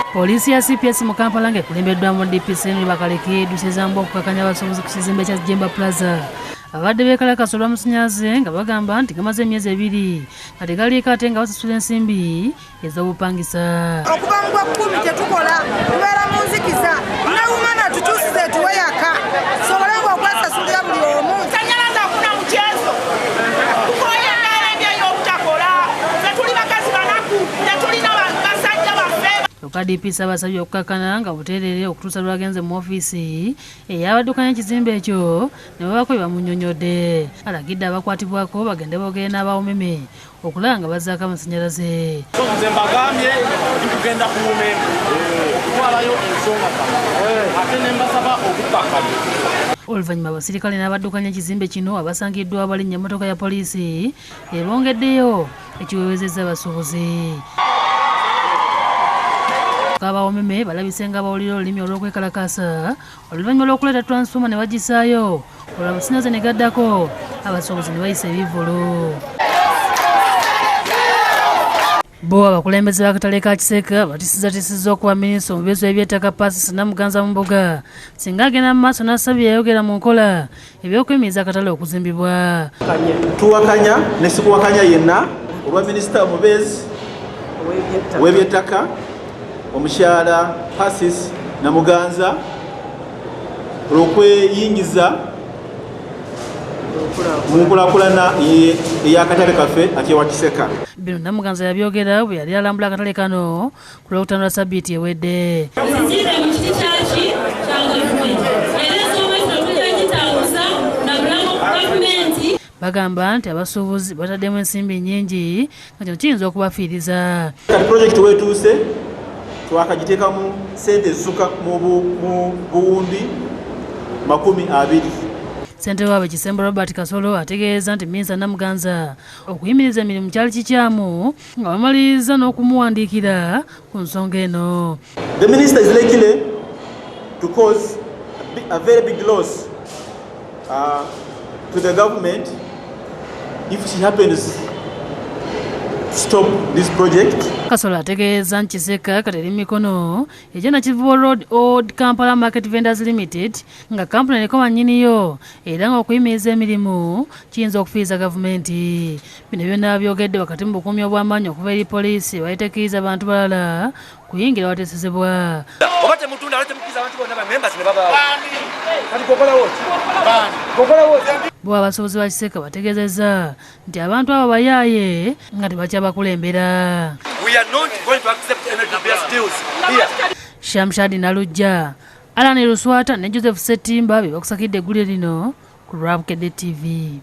Polisi ya CPS mu Kampala ng'ekulembeddwa mu DPC ne bakaleke dusezambo okukakanya abasuubuzi ku kizimbe kya Jemba Plaza. Abadde beekalakaasa olw'amusinyaze nga bagamba nti gamaze emyezi 2 nga tegaliiko ate nga basasula ensimbi ez'obupangisa. Okuva mu gwa 10 tetukola tubeera mu nzikiza ne umana tukyusize tuweyaka sobole okwesasulira buli omu. Sanyalaza okuna mukyezo tukoye embeera y'obutakola tetuli bakazi banaku tetulina basajja baffe. DPC abasabye okukakana nga buteerere okutuusa lwagenze mu ofiisi ey'abaddukanya ekizimbe ekyo ne babako bye bamunnyonnyodde. Alagidde abakwatibwako bagende boogere n'abawumeme okulaba nga bazzaako amasannyalaze. Nze mbagambye tugenda kuwumemba okutwalayo ensonga ate ne mbasaba okukakana. Oluvannyuma abasirikale n'abaddukanya ekizimbe kino abasangiddwa abalinnya emmotoka ya poliisi ebongeddeyo ekiweewezezza abasuubuzi. Abawumeme balabise nga bawulira olulimi olw'okwekalakaasa oluvannyuma lw'okuleeta transfoma ne bagisaayo olwo amasannyalaze ne gaddako abasuubuzi ne bayisa ebivvulu. Bo abakulembeze b'akatale ka Kiseka batisizza okuba minisita omubeezi w'eby'ettaka Pacis Namuganza mu mbuga singa agenda mu maaso n'asabye yayogera mu nkola eby'okuyimiriza akatale okuzimbibwa. Tuwakanya ne sikuwakanya yenna olwa minisita omubeezi w'eby'ettaka omukyala Pacis Namuganza olw'okweyingiza mu nkulaakulana ey'akatale kaffe ak'ewa Kiseka. Bino Namuganza yabyogera bwe yali alambula akatale kano ku Lwokutaano lwa Ssabbiiti ewedde. Bagamba nti abasuubuzi bataddemu ensimbi nnyingi nga kino kiyinza okubafiiriza. Pulojekiti weetuuse twakagiteekamu ssente zisuka mu buwumbi 20. Ssentebe waabwe Kisembo Robert Kasolo ategeeza nti minisita Namuganza okuyimiriza emirimu kyali kikyamu nga bamaliriza n'okumuwandiikira ku nsonga eno. The minister is likely to cause a very big loss to the government if she happens to stop this project. Kasolo ategeeza nti Kiseka kateri mikono ekya Nakivubo Road Old Kampala Market Vendors Limited nga kampuni eriko mannyiniyo era ng'okuyimiriza emirimu kiyinza okufiiriza gavumenti. Bino byonna byogedde wakati mu bukuumi obw'amaanyi okuva eri poliisi bayiteekiriza abantu balala kuyingira wateesezebwa. Oba temutunda ate mukkiriza abantu bonna members ne babaawo. Kati kokola woti? Kokola woti? Bo abasuubuzi ba Kiseka bategeezezza nti abantu abo bayaaye nga tebakyabakulembera. We are not going to accept any dubious deals here. Shamshadi Nalujja, Alani Luswata ne Joseph Setimba be bakusakidde eggulire lino ku Lwabukedde TV.